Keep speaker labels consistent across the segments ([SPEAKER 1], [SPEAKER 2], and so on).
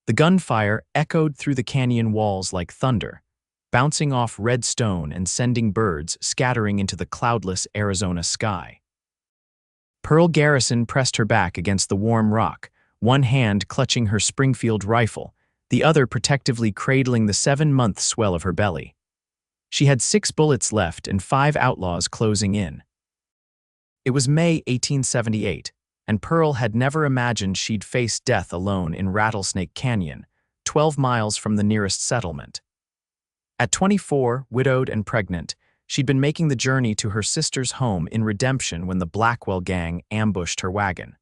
[SPEAKER 1] The gunfire echoed through the canyon walls like thunder, bouncing off red stone and sending birds scattering into the cloudless Arizona sky. Pearl Garrison pressed her back against the warm rock, one hand clutching her Springfield rifle, the other protectively cradling the 7-month swell of her belly. She had 6 bullets left and 5 outlaws closing in. It was May 1878, and Pearl had never imagined she'd face death alone in Rattlesnake Canyon, 12 miles from the nearest settlement. At 24, widowed and pregnant, she'd been making the journey to her sister's home in Redemption when the Blackwell Gang ambushed her wagon.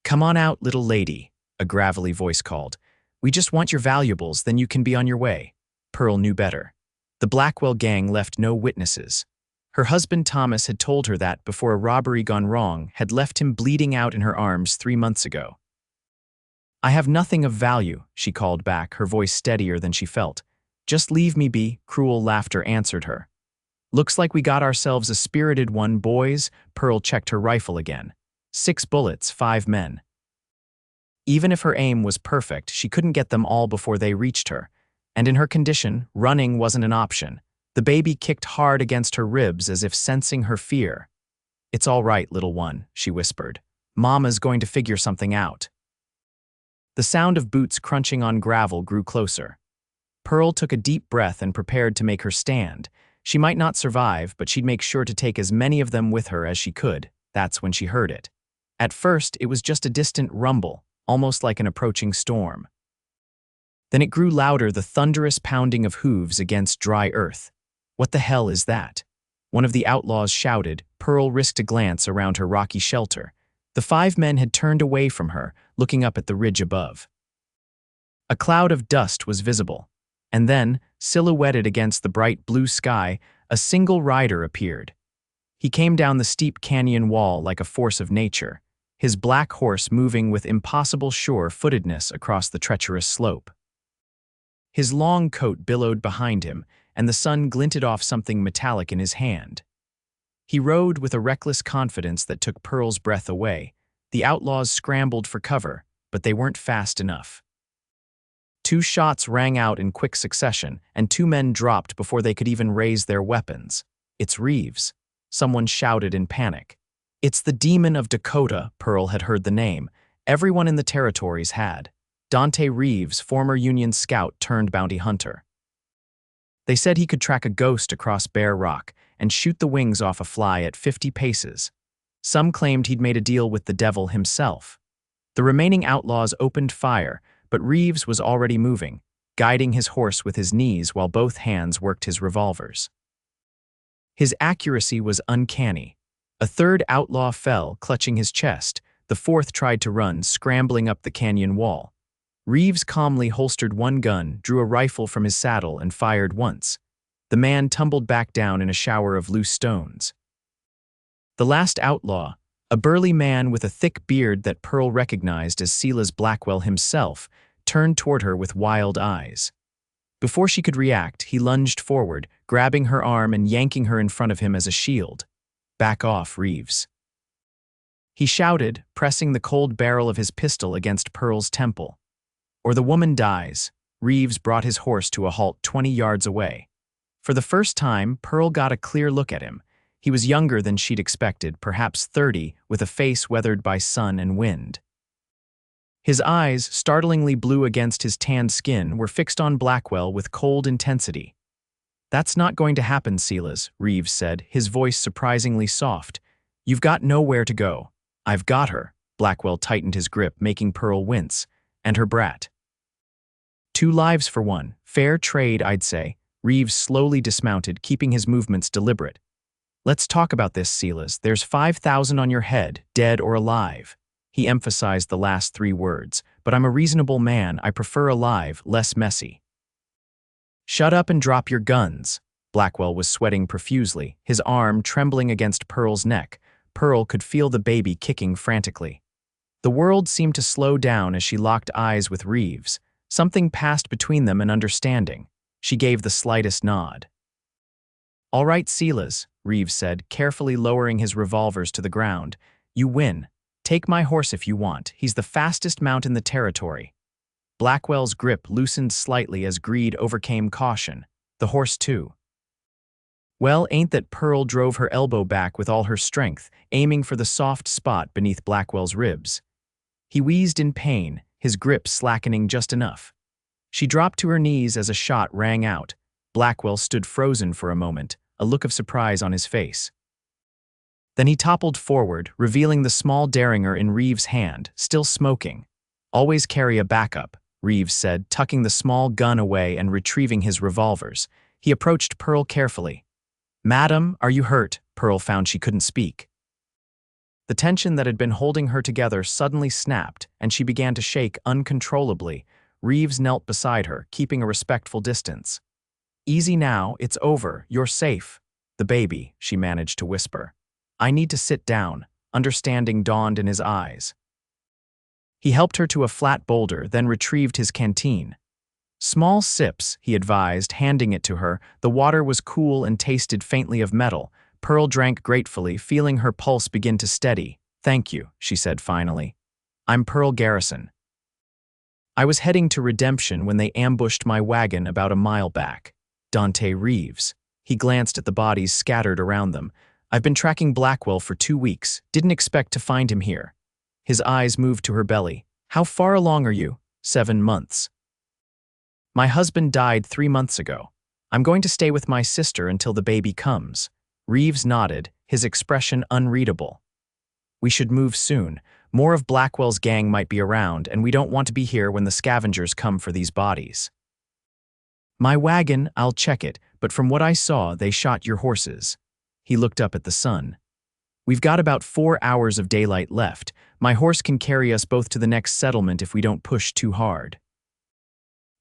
[SPEAKER 1] "Come on out, little lady," a gravelly voice called. "We just want your valuables, then you can be on your way." Pearl knew better. The Blackwell Gang left no witnesses. Her husband Thomas had told her that before a robbery gone wrong had left him bleeding out in her arms 3 months ago. "I have nothing of value," she called back, her voice steadier than she felt. "Just leave me be," cruel laughter answered her. "Looks like we got ourselves a spirited one, boys." Pearl checked her rifle again. 6 bullets, 5 men. Even if her aim was perfect, she couldn't get them all before they reached her. And in her condition, running wasn't an option. The baby kicked hard against her ribs as if sensing her fear. "It's all right, little one," she whispered. "Mama's going to figure something out." The sound of boots crunching on gravel grew closer. Pearl took a deep breath and prepared to make her stand. She might not survive, but she'd make sure to take as many of them with her as she could. That's when she heard it. At first, it was just a distant rumble, almost like an approaching storm. Then it grew louder, the thunderous pounding of hooves against dry earth. "What the hell is that?" one of the outlaws shouted. Pearl risked a glance around her rocky shelter. The 5 men had turned away from her, looking up at the ridge above. A cloud of dust was visible, and then, silhouetted against the bright blue sky, a single rider appeared. He came down the steep canyon wall like a force of nature, his black horse moving with impossible sure-footedness across the treacherous slope. His long coat billowed behind him, and the sun glinted off something metallic in his hand. He rode with a reckless confidence that took Pearl's breath away. The outlaws scrambled for cover, but they weren't fast enough. 2 shots rang out in quick succession, and 2 men dropped before they could even raise their weapons. "It's Reeves," someone shouted in panic. "It's the Demon of Dakota." Pearl had heard the name. Everyone in the territories had. Dante Reeves, former Union scout turned bounty hunter. They said he could track a ghost across bare rock and shoot the wings off a fly at 50 paces. Some claimed he'd made a deal with the devil himself. The remaining outlaws opened fire, but Reeves was already moving, guiding his horse with his knees while both hands worked his revolvers. His accuracy was uncanny. A 3rd outlaw fell, clutching his chest. The 4th tried to run, scrambling up the canyon wall. Reeves calmly holstered one gun, drew a rifle from his saddle, and fired once. The man tumbled back down in a shower of loose stones. The last outlaw, a burly man with a thick beard that Pearl recognized as Silas Blackwell himself, turned toward her with wild eyes. Before she could react, he lunged forward, grabbing her arm and yanking her in front of him as a shield. "Back off, Reeves," he shouted, pressing the cold barrel of his pistol against Pearl's temple. "Or the woman dies." Reeves brought his horse to a halt 20 yards away. For the first time, Pearl got a clear look at him. He was younger than she'd expected, perhaps 30, with a face weathered by sun and wind. His eyes, startlingly blue against his tanned skin, were fixed on Blackwell with cold intensity. "That's not going to happen, Silas," Reeves said, his voice surprisingly soft. "You've got nowhere to go." "I've got her." Blackwell tightened his grip, making Pearl wince. "And her brat." 2 lives for one. Fair trade, I'd say. Reeves slowly dismounted, keeping his movements deliberate. "Let's talk about this, Silas. There's 5,000 on your head, dead or alive." He emphasized the last 3 words. "But I'm a reasonable man. I prefer alive, less messy." "Shut up and drop your guns." Blackwell was sweating profusely, his arm trembling against Pearl's neck. Pearl could feel the baby kicking frantically. The world seemed to slow down as she locked eyes with Reeves. Something passed between them, an understanding. She gave the slightest nod. "All right, Silas," Reeves said, carefully lowering his revolvers to the ground. "You win. Take my horse if you want. He's the fastest mount in the territory." Blackwell's grip loosened slightly as greed overcame caution. The horse too. Well, ain't that Pearl drove her elbow back with all her strength, aiming for the soft spot beneath Blackwell's ribs. He wheezed in pain, his grip slackening just enough. She dropped to her knees as a shot rang out. Blackwell stood frozen for a moment, a look of surprise on his face. Then he toppled forward, revealing the small derringer in Reeves' hand, still smoking. "Always carry a backup," Reeves said, tucking the small gun away and retrieving his revolvers. He approached Pearl carefully. "Madam, are you hurt?" Pearl found she couldn't speak. The tension that had been holding her together suddenly snapped, and she began to shake uncontrollably. Reeves knelt beside her, keeping a respectful distance. "Easy now, it's over, you're safe." "The baby," she managed to whisper. "I need to sit down." Understanding dawned in his eyes. He helped her to a flat boulder, then retrieved his canteen. "Small sips," he advised, handing it to her. The water was cool and tasted faintly of metal. Pearl drank gratefully, feeling her pulse begin to steady. "Thank you," she said finally. "I'm Pearl Garrison. I was heading to Redemption when they ambushed my wagon about a mile back." Dante Reeves. He glanced at the bodies scattered around them. "I've been tracking Blackwell for 2 weeks. Didn't expect to find him here." His eyes moved to her belly. "How far along are you?" 7 months. "My husband died 3 months ago. I'm going to stay with my sister until the baby comes." Reeves nodded, his expression unreadable. "We should move soon. More of Blackwell's gang might be around, and we don't want to be here when the scavengers come for these bodies." "My wagon, I'll check it, but from what I saw, they shot your horses." He looked up at the sun. "We've got about 4 hours of daylight left. My horse can carry us both to the next settlement if we don't push too hard."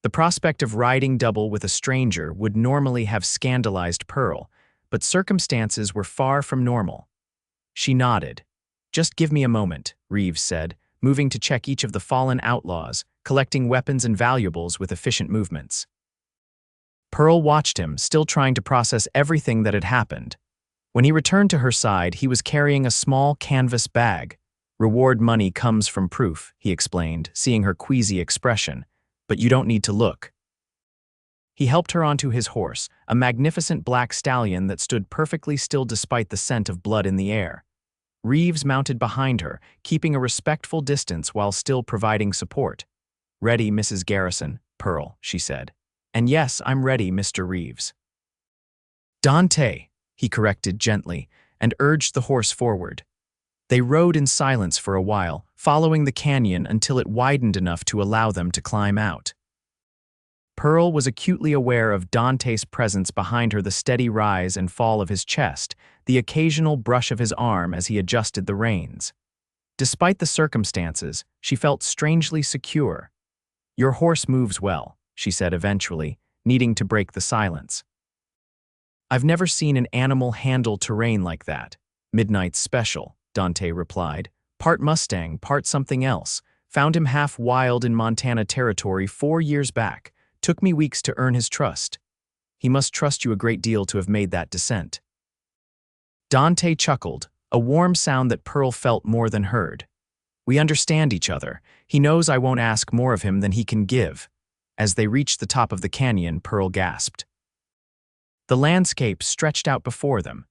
[SPEAKER 1] The prospect of riding double with a stranger would normally have scandalized Pearl, but circumstances were far from normal. She nodded. "Just give me a moment," Reeves said, moving to check each of the fallen outlaws, collecting weapons and valuables with efficient movements. Pearl watched him, still trying to process everything that had happened. When he returned to her side, he was carrying a small canvas bag. "Reward money comes from proof," he explained, seeing her queasy expression. "But you don't need to look." He helped her onto his horse, a magnificent black stallion that stood perfectly still despite the scent of blood in the air. Reeves mounted behind her, keeping a respectful distance while still providing support. "Ready, Mrs. Garrison," Pearl, she said. "And yes, I'm ready, Mr. Reeves." "Dante," he corrected gently, and urged the horse forward. They rode in silence for a while, following the canyon until it widened enough to allow them to climb out. Pearl was acutely aware of Dante's presence behind her, the steady rise and fall of his chest, the occasional brush of his arm as he adjusted the reins. Despite the circumstances, she felt strangely secure. "Your horse moves well," she said eventually, needing to break the silence. "I've never seen an animal handle terrain like that." "Midnight's special," Dante replied. "Part Mustang, part something else. Found him half wild in Montana territory 4 years back. Took me weeks to earn his trust." "He must trust you a great deal to have made that descent." Dante chuckled, a warm sound that Pearl felt more than heard. "We understand each other. He knows I won't ask more of him than he can give." As they reached the top of the canyon, Pearl gasped. The landscape stretched out before them,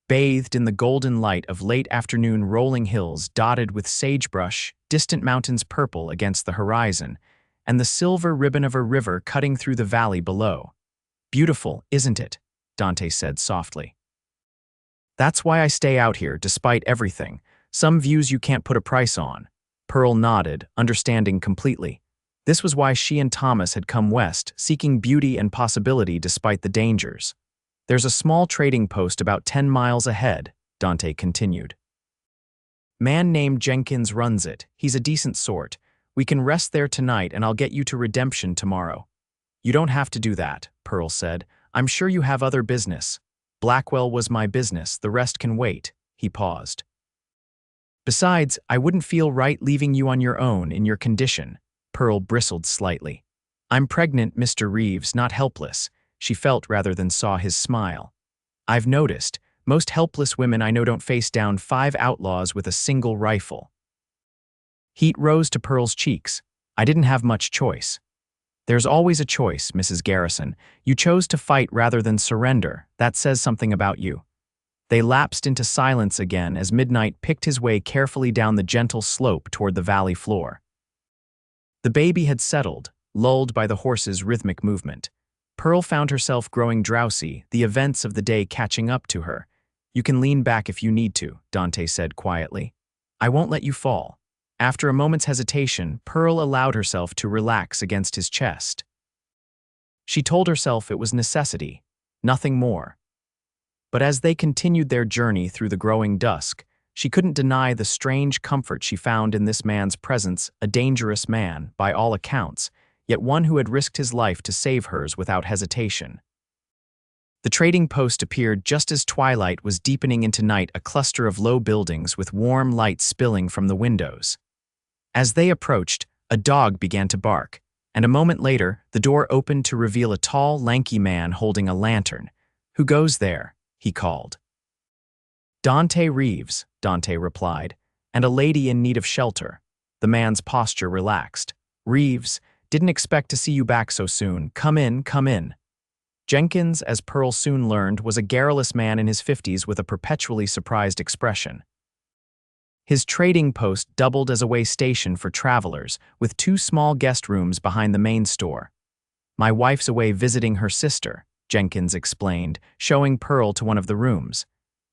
[SPEAKER 1] bathed in the golden light of late afternoon rolling hills dotted with sagebrush, distant mountains purple against the horizon, and the silver ribbon of a river cutting through the valley below. "Beautiful, isn't it?" Dante said softly. "That's why I stay out here, despite everything. Some views you can't put a price on." Pearl nodded, understanding completely. This was why she and Thomas had come west, seeking beauty and possibility despite the dangers. "There's a small trading post about 10 miles ahead," Dante continued. "Man named Jenkins runs it. He's a decent sort. We can rest there tonight and I'll get you to Redemption tomorrow." "You don't have to do that," Pearl said. "I'm sure you have other business." "Blackwell was my business, the rest can wait." He paused. "Besides, I wouldn't feel right leaving you on your own in your condition." Pearl bristled slightly. "I'm pregnant, Mr. Reeves, not helpless." She felt rather than saw his smile. "I've noticed, most helpless women I know don't face down 5 outlaws with a single rifle." Heat rose to Pearl's cheeks. "I didn't have much choice." There's always a choice, Mrs. Garrison. You chose to fight rather than surrender. That says something about you. They lapsed into silence again as Midnight picked his way carefully down the gentle slope toward the valley floor. The baby had settled, lulled by the horse's rhythmic movement. Pearl found herself growing drowsy, the events of the day catching up to her. You can lean back if you need to, Dante said quietly. I won't let you fall. After a moment's hesitation, Pearl allowed herself to relax against his chest. She told herself it was necessity, nothing more. But as they continued their journey through the growing dusk, she couldn't deny the strange comfort she found in this man's presence, a dangerous man, by all accounts, yet one who had risked his life to save hers without hesitation. The trading post appeared just as twilight was deepening into night, a cluster of low buildings with warm light spilling from the windows. As they approached, a dog began to bark, and a moment later, the door opened to reveal a tall, lanky man holding a lantern. Who goes there? He called. Dante Reeves, Dante replied, and a lady in need of shelter. The man's posture relaxed. Reeves, didn't expect to see you back so soon. Come in, come in. Jenkins, as Pearl soon learned, was a garrulous man in his 50s with a perpetually surprised expression. His trading post doubled as a way station for travelers, with 2 small guest rooms behind the main store. My wife's away visiting her sister, Jenkins explained, showing Pearl to one of the rooms.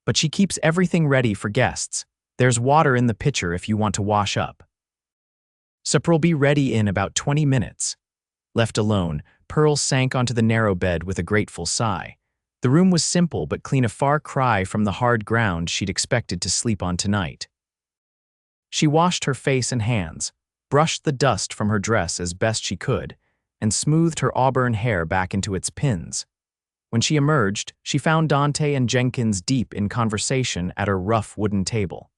[SPEAKER 1] But she keeps everything ready for guests. There's water in the pitcher if you want to wash up. Supper'll be ready in about 20 minutes. Left alone, Pearl sank onto the narrow bed with a grateful sigh. The room was simple but clean, a far cry from the hard ground she'd expected to sleep on tonight. She washed her face and hands, brushed the dust from her dress as best she could, and smoothed her auburn hair back into its pins. When she emerged, she found Dante and Jenkins deep in conversation at her rough wooden table.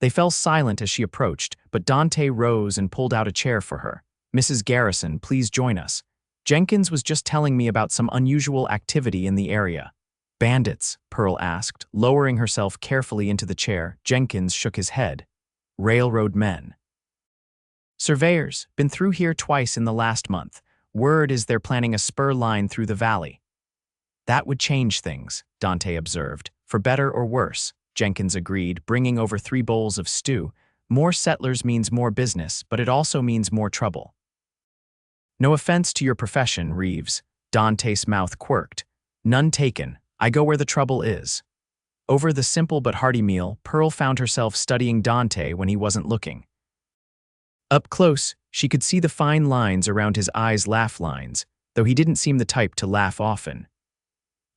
[SPEAKER 1] They fell silent as she approached, but Dante rose and pulled out a chair for her. Mrs. Garrison, please join us. Jenkins was just telling me about some unusual activity in the area. Bandits? Pearl asked, lowering herself carefully into the chair. Jenkins shook his head. Railroad men. Surveyors, been through here twice in the last month. Word is they're planning a spur line through the valley. That would change things, Dante observed. For better or worse, Jenkins agreed, bringing over 3 bowls of stew. More settlers means more business, but it also means more trouble. No offense to your profession, Reeves. Dante's mouth quirked. None taken. I go where the trouble is. Over the simple but hearty meal, Pearl found herself studying Dante when he wasn't looking. Up close, she could see the fine lines around his eyes, laugh lines, though he didn't seem the type to laugh often.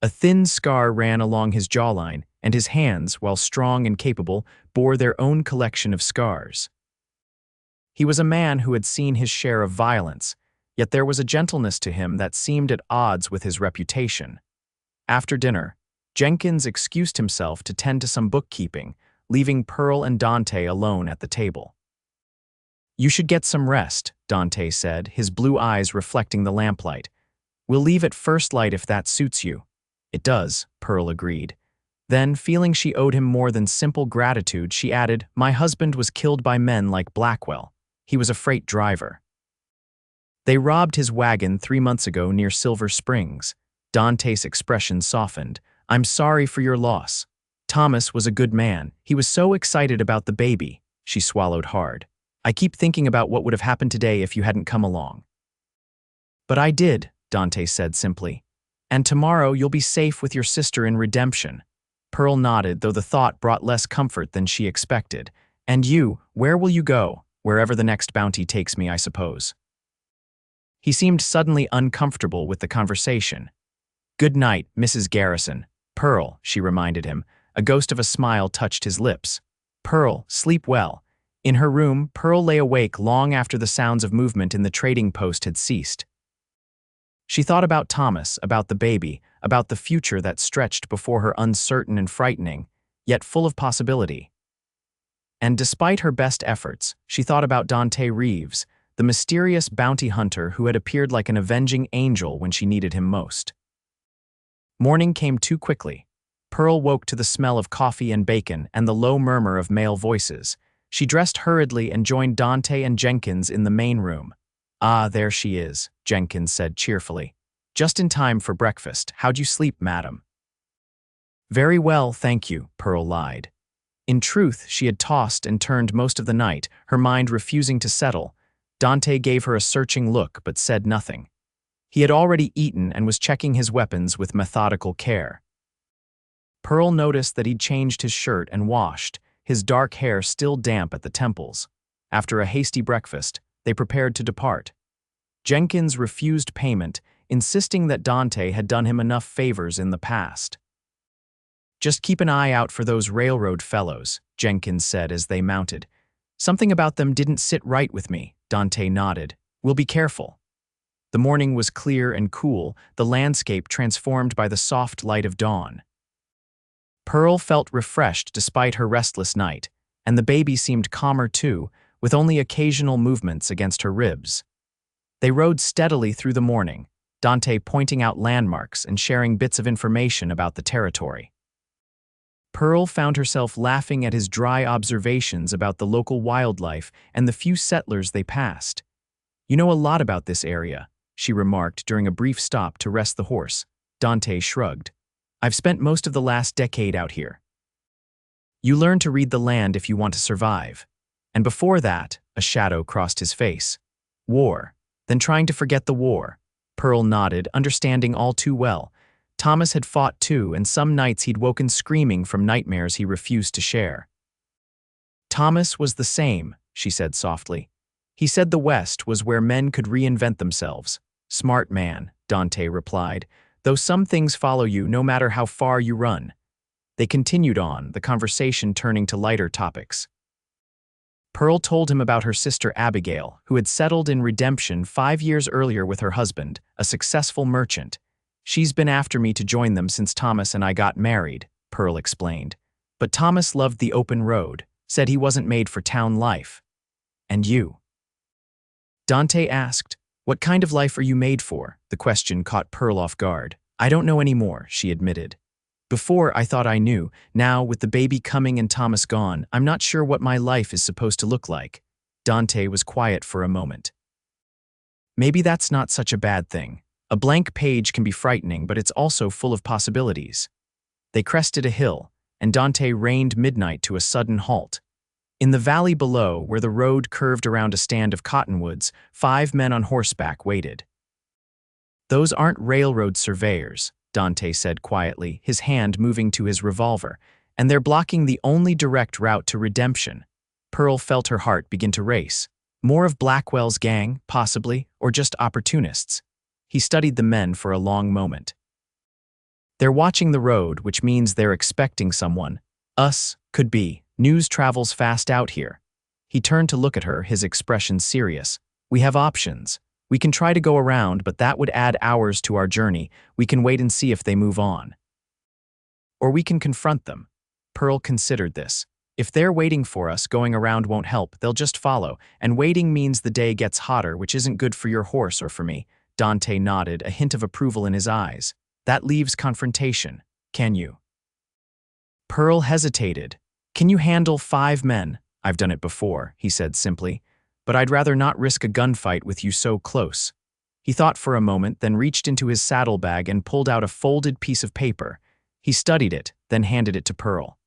[SPEAKER 1] A thin scar ran along his jawline, and his hands, while strong and capable, bore their own collection of scars. He was a man who had seen his share of violence, yet there was a gentleness to him that seemed at odds with his reputation. After dinner, Jenkins excused himself to tend to some bookkeeping, leaving Pearl and Dante alone at the table. You should get some rest, Dante said, his blue eyes reflecting the lamplight. We'll leave at first light if that suits you. It does, Pearl agreed. Then, feeling she owed him more than simple gratitude, she added, My husband was killed by men like Blackwell. He was a freight driver. They robbed his wagon 3 months ago near Silver Springs. Dante's expression softened. I'm sorry for your loss. Thomas was a good man. He was so excited about the baby. She swallowed hard. I keep thinking about what would have happened today if you hadn't come along. But I did, Dante said simply. And tomorrow you'll be safe with your sister in redemption. Pearl nodded, though the thought brought less comfort than she expected. And you, where will you go? Wherever the next bounty takes me, I suppose. He seemed suddenly uncomfortable with the conversation. Good night, Mrs. Garrison. Pearl, she reminded him. A ghost of a smile touched his lips. Pearl, sleep well. In her room, Pearl lay awake long after the sounds of movement in the trading post had ceased. She thought about Thomas, about the baby, about the future that stretched before her, uncertain and frightening, yet full of possibility. And despite her best efforts, she thought about Dante Reeves, the mysterious bounty hunter who had appeared like an avenging angel when she needed him most. Morning came too quickly. Pearl woke to the smell of coffee and bacon and the low murmur of male voices. She dressed hurriedly and joined Dante and Jenkins in the main room. Ah, there she is, Jenkins said cheerfully. Just in time for breakfast. How'd you sleep, madam? Very well, thank you, Pearl lied. In truth, she had tossed and turned most of the night, her mind refusing to settle. Dante gave her a searching look but said nothing. He had already eaten and was checking his weapons with methodical care. Pearl noticed that he'd changed his shirt and washed, his dark hair still damp at the temples. After a hasty breakfast, they prepared to depart. Jenkins refused payment, insisting that Dante had done him enough favors in the past. Just keep an eye out for those railroad fellows, Jenkins said as they mounted. Something about them didn't sit right with me, Dante nodded. We'll be careful. The morning was clear and cool, the landscape transformed by the soft light of dawn. Pearl felt refreshed despite her restless night, and the baby seemed calmer too, with only occasional movements against her ribs. They rode steadily through the morning, Dante pointing out landmarks and sharing bits of information about the territory. Pearl found herself laughing at his dry observations about the local wildlife and the few settlers they passed. You know a lot about this area, she remarked during a brief stop to rest the horse. Dante shrugged. I've spent most of the last decade out here. You learn to read the land if you want to survive. And before that, a shadow crossed his face. War. Then trying to forget the war. Pearl nodded, understanding all too well. Thomas had fought too, and some nights he'd woken screaming from nightmares he refused to share. Thomas was the same, she said softly. He said the West was where men could reinvent themselves. Smart man, Dante replied, though some things follow you no matter how far you run. They continued on, the conversation turning to lighter topics. Pearl told him about her sister Abigail, who had settled in Redemption 5 years earlier with her husband, a successful merchant. She's been after me to join them since Thomas and I got married, Pearl explained. But Thomas loved the open road, said he wasn't made for town life. And you? Dante asked, what kind of life are you made for? The question caught Pearl off guard. I don't know anymore, she admitted. Before, I thought I knew. Now, with the baby coming and Thomas gone, I'm not sure what my life is supposed to look like. Dante was quiet for a moment. Maybe that's not such a bad thing. A blank page can be frightening, but it's also full of possibilities. They crested a hill, and Dante reined midnight to a sudden halt. In the valley below, where the road curved around a stand of cottonwoods, 5 men on horseback waited. Those aren't railroad surveyors, Dante said quietly, his hand moving to his revolver, and they're blocking the only direct route to Redemption. Pearl felt her heart begin to race. More of Blackwell's gang, possibly, or just opportunists. He studied the men for a long moment. They're watching the road, which means they're expecting someone. Us, could be. News travels fast out here. He turned to look at her, his expression serious. We have options. We can try to go around, but that would add hours to our journey. We can wait and see if they move on. Or we can confront them. Pearl considered this. If they're waiting for us, going around won't help. They'll just follow, and waiting means the day gets hotter, which isn't good for your horse or for me. Dante nodded, a hint of approval in his eyes. That leaves confrontation. Can you? Pearl hesitated. Can you handle 5 men? I've done it before, he said simply. But I'd rather not risk a gunfight with you so close. He thought for a moment, then reached into his saddlebag and pulled out a folded piece of paper. He studied it, then handed it to Pearl.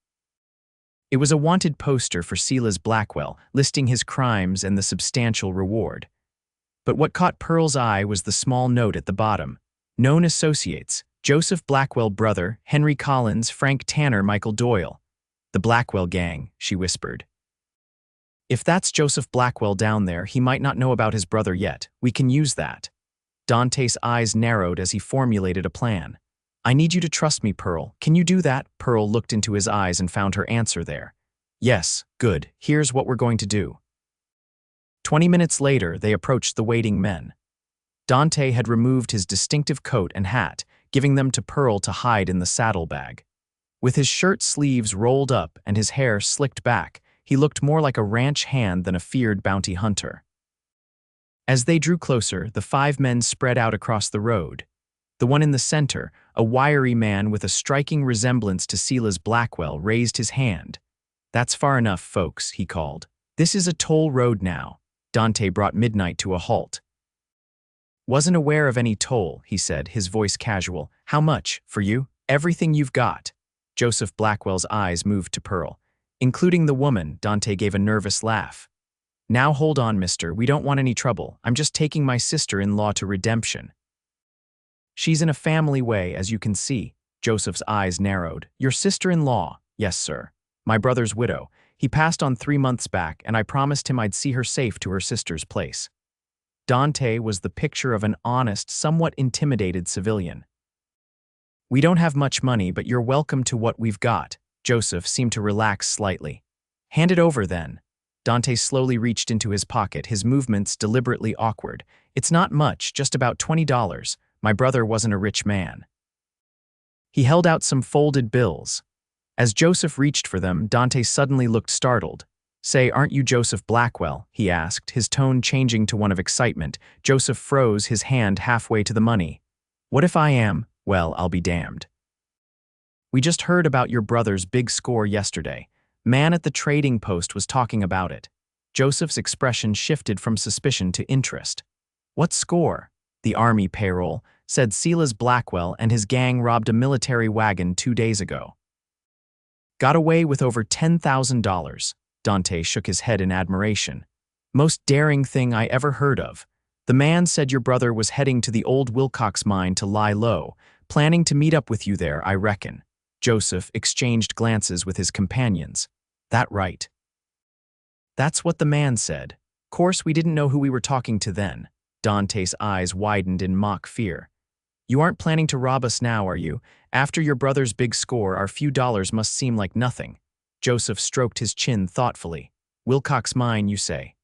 [SPEAKER 1] It was a wanted poster for Silas Blackwell, listing his crimes and the substantial reward. But what caught Pearl's eye was the small note at the bottom. Known associates: Joseph Blackwell brother, Henry Collins, Frank Tanner, Michael Doyle. The Blackwell Gang, she whispered. If that's Joseph Blackwell down there, he might not know about his brother yet. We can use that. Dante's eyes narrowed as he formulated a plan. I need you to trust me, Pearl. Can you do that? Pearl looked into his eyes and found her answer there. Yes, good. Here's what we're going to do. 20 minutes later, they approached the waiting men. Dante had removed his distinctive coat and hat, giving them to Pearl to hide in the saddlebag. With his shirt sleeves rolled up and his hair slicked back, he looked more like a ranch hand than a feared bounty hunter. As they drew closer, the 5 men spread out across the road. The one in the center, a wiry man with a striking resemblance to Silas Blackwell, raised his hand. That's far enough, folks, he called. This is a toll road now. Dante brought midnight to a halt. Wasn't aware of any toll, he said, his voice casual. How much, for you? Everything you've got. Joseph Blackwell's eyes moved to Pearl. Including the woman, Dante gave a nervous laugh. Now hold on, mister, we don't want any trouble. I'm just taking my sister-in-law to redemption. She's in a family way, as you can see. Joseph's eyes narrowed. Your sister-in-law? Yes, sir. My brother's widow. He passed on 3 months back, and I promised him I'd see her safe to her sister's place. Dante was the picture of an honest, somewhat intimidated civilian. We don't have much money, but you're welcome to what we've got. Joseph seemed to relax slightly. Hand it over, then. Dante slowly reached into his pocket, his movements deliberately awkward. It's not much, just about $20. My brother wasn't a rich man. He held out some folded bills. As Joseph reached for them, Dante suddenly looked startled. Say, aren't you Joseph Blackwell? He asked, his tone changing to one of excitement. Joseph froze, his hand halfway to the money. What if I am? Well, I'll be damned. We just heard about your brother's big score yesterday. Man at the trading post was talking about it. Joseph's expression shifted from suspicion to interest. What score? The army payroll, said Silas Blackwell and his gang robbed a military wagon 2 days ago. Got away with over $10,000. Dante shook his head in admiration. Most daring thing I ever heard of. The man said your brother was heading to the old Wilcox mine to lie low, planning to meet up with you there, I reckon. Joseph exchanged glances with his companions. That right? That's what the man said. Course we didn't know who we were talking to then. Dante's eyes widened in mock fear. You aren't planning to rob us now, are you? After your brother's big score, our few dollars must seem like nothing. Joseph stroked his chin thoughtfully. Wilcox Mine, you say?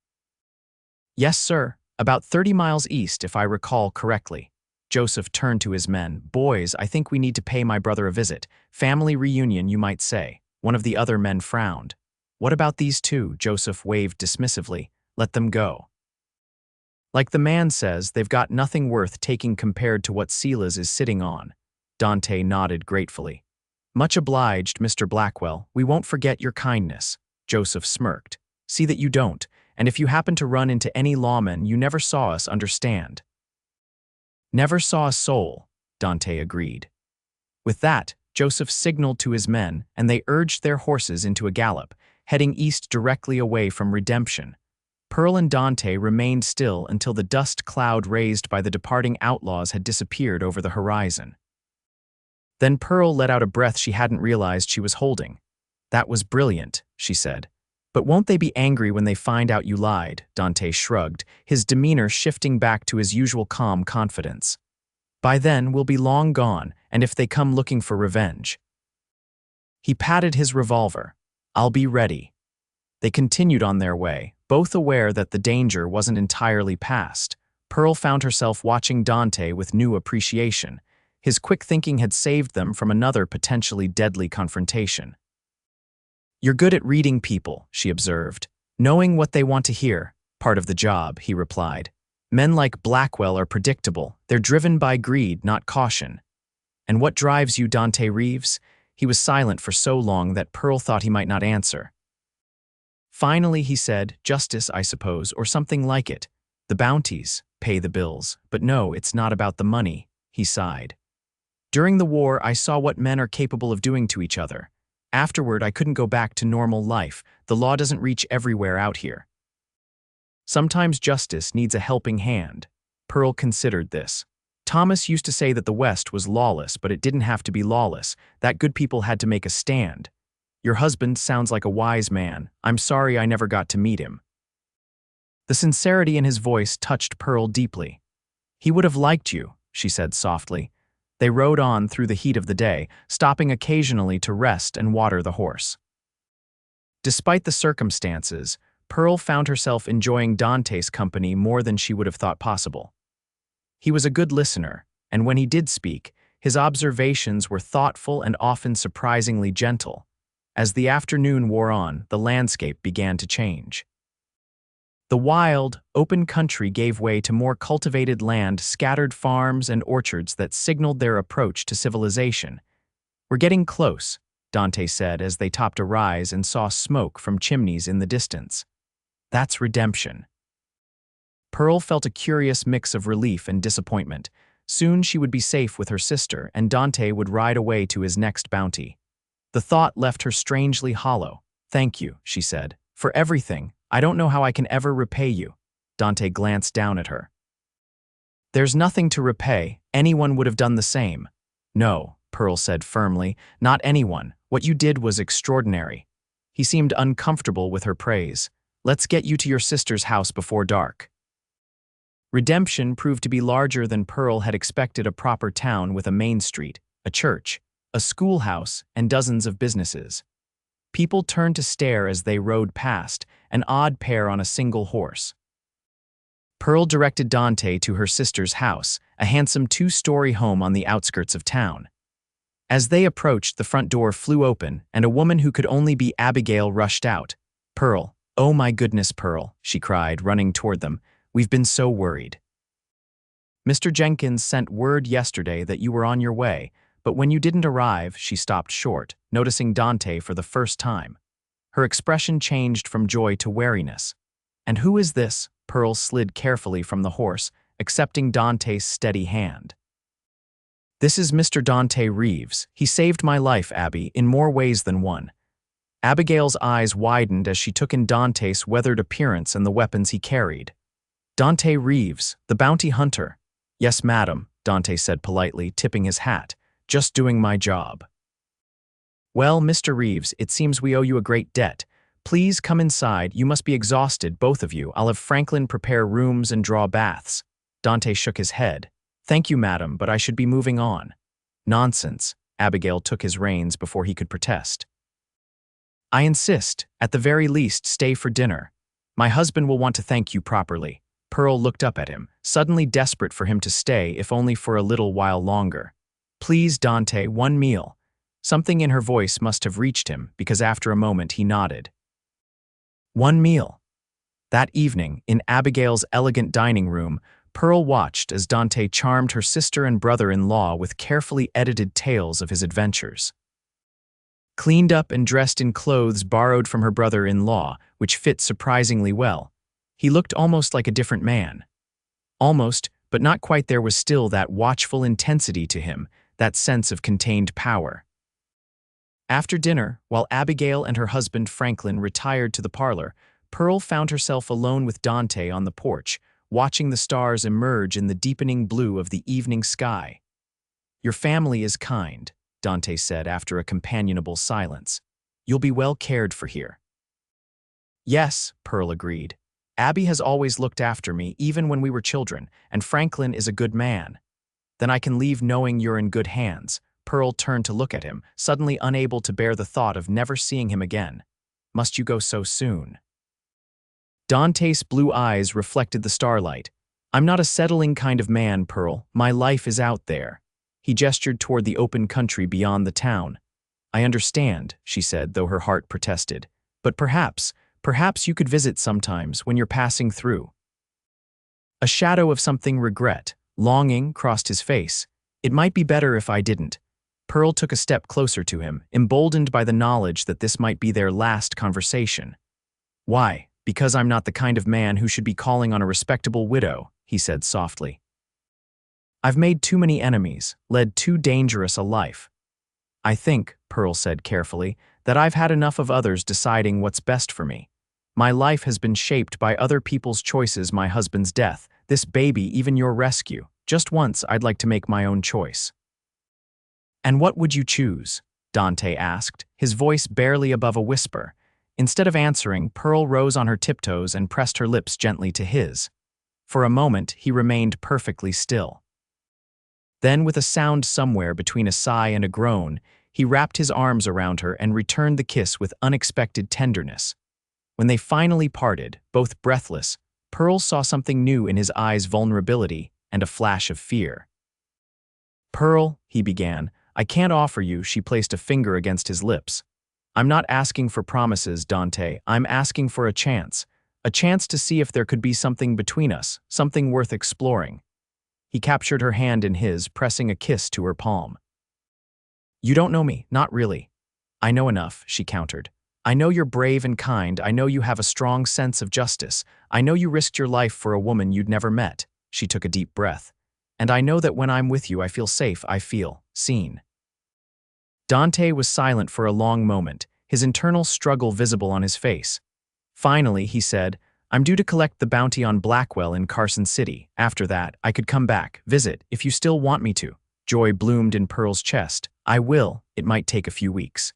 [SPEAKER 1] Yes, sir. About 30 miles east, if I recall correctly. Joseph turned to his men. Boys, I think we need to pay my brother a visit. Family reunion, you might say. One of the other men frowned. What about these two? Joseph waved dismissively. Let them go. Like the man says, they've got nothing worth taking compared to what Silas is sitting on. Dante nodded gratefully. Much obliged, Mr. Blackwell. We won't forget your kindness. Joseph smirked. See that you don't, and if you happen to run into any lawmen you never saw us, understand. Never saw a soul, Dante agreed. With that, Joseph signaled to his men, and they urged their horses into a gallop, heading east directly away from Redemption. Pearl and Dante remained still until the dust cloud raised by the departing outlaws had disappeared over the horizon. Then Pearl let out a breath she hadn't realized she was holding. That was brilliant, she said. But won't they be angry when they find out you lied? Dante shrugged, his demeanor shifting back to his usual calm confidence. By then, we'll be long gone, and if they come looking for revenge. He patted his revolver. I'll be ready. They continued on their way, both aware that the danger wasn't entirely past. Pearl found herself watching Dante with new appreciation. His quick thinking had saved them from another potentially deadly confrontation. You're good at reading people, she observed. Knowing what they want to hear, part of the job, he replied. Men like Blackwell are predictable. They're driven by greed, not caution. And what drives you, Dante Reeves? He was silent for so long that Pearl thought he might not answer. Finally, he said, justice, I suppose, or something like it. The bounties pay the bills. But no, it's not about the money, he sighed. During the war, I saw what men are capable of doing to each other. Afterward, I couldn't go back to normal life. The law doesn't reach everywhere out here. Sometimes justice needs a helping hand. Pearl considered this. Thomas used to say that the West was lawless, but it didn't have to be lawless, that good people had to make a stand. Your husband sounds like a wise man. I'm sorry I never got to meet him. The sincerity in his voice touched Pearl deeply. He would have liked you, she said softly. They rode on through the heat of the day, stopping occasionally to rest and water the horse. Despite the circumstances, Pearl found herself enjoying Dante's company more than she would have thought possible. He was a good listener, and when he did speak, his observations were thoughtful and often surprisingly gentle. As the afternoon wore on, the landscape began to change. The wild, open country gave way to more cultivated land, scattered farms and orchards that signaled their approach to civilization. We're getting close, Dante said as they topped a rise and saw smoke from chimneys in the distance. That's Redemption. Pearl felt a curious mix of relief and disappointment. Soon she would be safe with her sister, and Dante would ride away to his next bounty. The thought left her strangely hollow. "Thank you," she said, "for everything. I don't know how I can ever repay you." Dante glanced down at her. "There's nothing to repay. Anyone would have done the same." "No," Pearl said firmly, "not anyone. What you did was extraordinary." He seemed uncomfortable with her praise. "Let's get you to your sister's house before dark." Redemption proved to be larger than Pearl had expected. A proper town with a main street, a church, a schoolhouse, and dozens of businesses. People turned to stare as they rode past, an odd pair on a single horse. Pearl directed Dante to her sister's house, a handsome two-story home on the outskirts of town. As they approached, the front door flew open, and a woman who could only be Abigail rushed out. "Pearl, oh my goodness, Pearl," she cried, running toward them. "We've been so worried. Mr. Jenkins sent word yesterday that you were on your way, but when you didn't arrive," she stopped short, noticing Dante for the first time. Her expression changed from joy to wariness. "And who is this?" Pearl slid carefully from the horse, accepting Dante's steady hand. "This is Mr. Dante Reeves. He saved my life, Abby, in more ways than one." Abigail's eyes widened as she took in Dante's weathered appearance and the weapons he carried. "Dante Reeves, the bounty hunter." "Yes, madam," Dante said politely, tipping his hat. "Just doing my job." "Well, Mr. Reeves, it seems we owe you a great debt. Please come inside. You must be exhausted, both of you. I'll have Franklin prepare rooms and draw baths." Dante shook his head. "Thank you, madam, but I should be moving on." "Nonsense." Abigail took his reins before he could protest. "I insist. At the very least, stay for dinner. My husband will want to thank you properly." Pearl looked up at him, suddenly desperate for him to stay, if only for a little while longer. "Please, Dante, one meal." Something in her voice must have reached him, because after a moment he nodded. One meal. That evening, in Abigail's elegant dining room, Pearl watched as Dante charmed her sister and brother-in-law with carefully edited tales of his adventures. Cleaned up and dressed in clothes borrowed from her brother-in-law, which fit surprisingly well, he looked almost like a different man. Almost, but not quite. There was still that watchful intensity to him, that sense of contained power. After dinner, while Abigail and her husband Franklin retired to the parlor, Pearl found herself alone with Dante on the porch, watching the stars emerge in the deepening blue of the evening sky. "Your family is kind," Dante said after a companionable silence. "You'll be well cared for here." "Yes," Pearl agreed. "Abby has always looked after me, even when we were children, and Franklin is a good man." "Then I can leave knowing you're in good hands." Pearl turned to look at him, suddenly unable to bear the thought of never seeing him again. "Must you go so soon?" Dante's blue eyes reflected the starlight. "I'm not a settling kind of man, Pearl. My life is out there." He gestured toward the open country beyond the town. "I understand," she said, though her heart protested. "But perhaps you could visit sometimes when you're passing through." A shadow of something regret, longing, crossed his face. "It might be better if I didn't." Pearl took a step closer to him, emboldened by the knowledge that this might be their last conversation. "Why? Because I'm not the kind of man who should be calling on a respectable widow," he said softly. "I've made too many enemies, led too dangerous a life. I think," Pearl said carefully, "that I've had enough of others deciding what's best for me. My life has been shaped by other people's choices. My husband's death, this baby, even your rescue. Just once, I'd like to make my own choice." "And what would you choose?" Dante asked, his voice barely above a whisper. Instead of answering, Pearl rose on her tiptoes and pressed her lips gently to his. For a moment, he remained perfectly still. Then, with a sound somewhere between a sigh and a groan, he wrapped his arms around her and returned the kiss with unexpected tenderness. When they finally parted, both breathless, Pearl saw something new in his eyes: vulnerability and a flash of fear. "Pearl," he began, "I can't offer you." She placed a finger against his lips. "I'm not asking for promises, Dante. I'm asking for a chance to see if there could be something between us, something worth exploring." He captured her hand in his, pressing a kiss to her palm. "You don't know me, not really." "I know enough," she countered. I know you're brave and kind. I know you have a strong sense of justice. I know you risked your life for a woman you'd never met." She took a deep breath. "And I know that when I'm with you, I feel safe. I feel seen." Dante was silent for a long moment, his internal struggle visible on his face. Finally, he said, "I'm due to collect the bounty on Blackwell in Carson City. After that, I could come back, visit, if you still want me to." Joy bloomed in Pearl's chest. "I will. It might take a few weeks.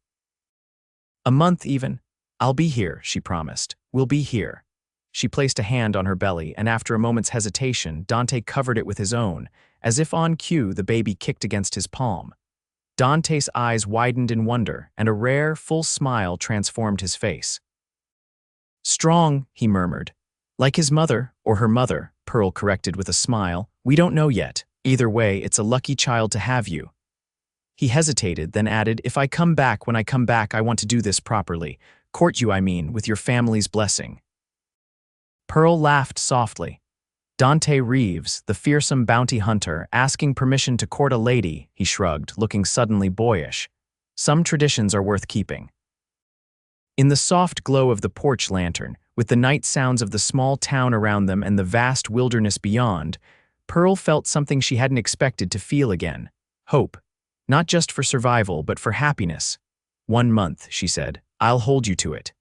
[SPEAKER 1] A month even. I'll be here," she promised. "We'll be here." She placed a hand on her belly, and after a moment's hesitation, Dante covered it with his own. As if on cue, the baby kicked against his palm. Dante's eyes widened in wonder, and a rare, full smile transformed his face. "Strong," he murmured. "Like his mother, or her mother," Pearl corrected with a smile. "We don't know yet. Either way, it's a lucky child to have you." He hesitated, then added, "If I come back, when I come back, I want to do this properly. Court you, I mean, with your family's blessing." Pearl laughed softly. Dante Reeves, the fearsome bounty hunter, asking permission to court a lady, he shrugged, looking suddenly boyish. "Some traditions are worth keeping." In the soft glow of the porch lantern, with the night sounds of the small town around them and the vast wilderness beyond, Pearl felt something she hadn't expected to feel again. Hope. Not just for survival, but for happiness. "1 month," she said. "I'll hold you to it."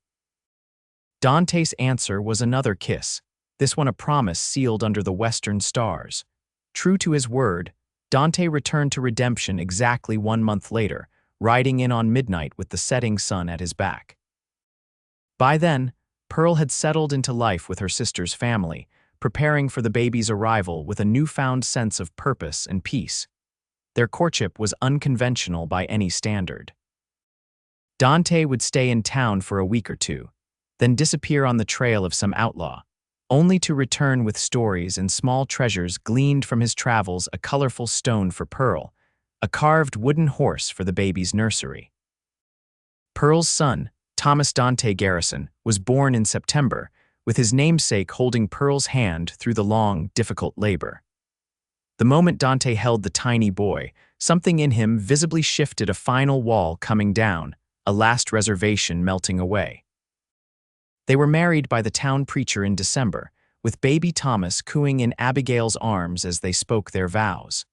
[SPEAKER 1] Dante's answer was another kiss, this one a promise sealed under the western stars. True to his word, Dante returned to Redemption exactly 1 month later, riding in on midnight with the setting sun at his back. By then, Pearl had settled into life with her sister's family, preparing for the baby's arrival with a newfound sense of purpose and peace. Their courtship was unconventional by any standard. Dante would stay in town for a week or two, then disappear on the trail of some outlaw, only to return with stories and small treasures gleaned from his travels: a colorful stone for Pearl, a carved wooden horse for the baby's nursery. Pearl's son, Thomas Dante Garrison, was born in September, with his namesake holding Pearl's hand through the long, difficult labor. The moment Dante held the tiny boy, something in him visibly shifted, a final wall coming down, a last reservation melting away. They were married by the town preacher in December, with baby Thomas cooing in Abigail's arms as they spoke their vows.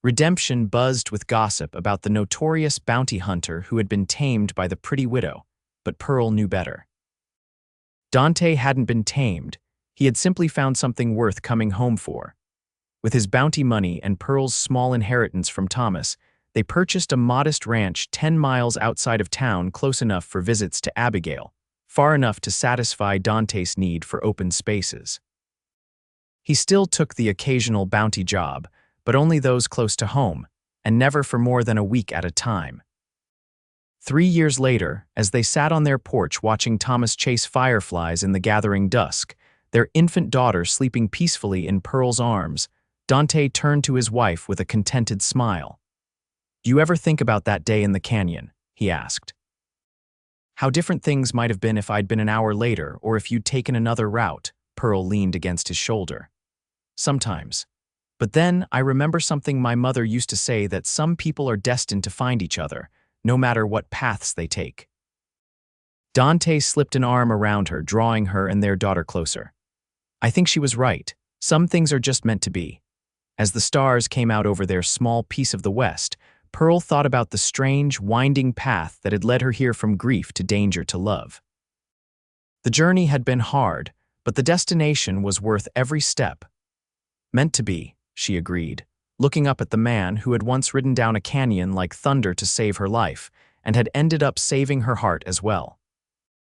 [SPEAKER 1] Redemption buzzed with gossip about the notorious bounty hunter who had been tamed by the pretty widow, but Pearl knew better. Dante hadn't been tamed, he had simply found something worth coming home for. With his bounty money and Pearl's small inheritance from Thomas, they purchased a modest ranch 10 miles outside of town, close enough for visits to Abigail, far enough to satisfy Dante's need for open spaces. He still took the occasional bounty job, but only those close to home, and never for more than a week at a time. 3 years later, as they sat on their porch watching Thomas chase fireflies in the gathering dusk, their infant daughter sleeping peacefully in Pearl's arms, Dante turned to his wife with a contented smile. "Do you ever think about that day in the canyon?" he asked. "How different things might have been if I'd been an hour later, or if you'd taken another route," Pearl leaned against his shoulder. "Sometimes. But then I remember something my mother used to say, that some people are destined to find each other, no matter what paths they take." Dante slipped an arm around her, drawing her and their daughter closer. "I think she was right. Some things are just meant to be." As the stars came out over their small piece of the West, Pearl thought about the strange, winding path that had led her here, from grief to danger to love. The journey had been hard, but the destination was worth every step. "Meant to be," she agreed, looking up at the man who had once ridden down a canyon like thunder to save her life, and had ended up saving her heart as well.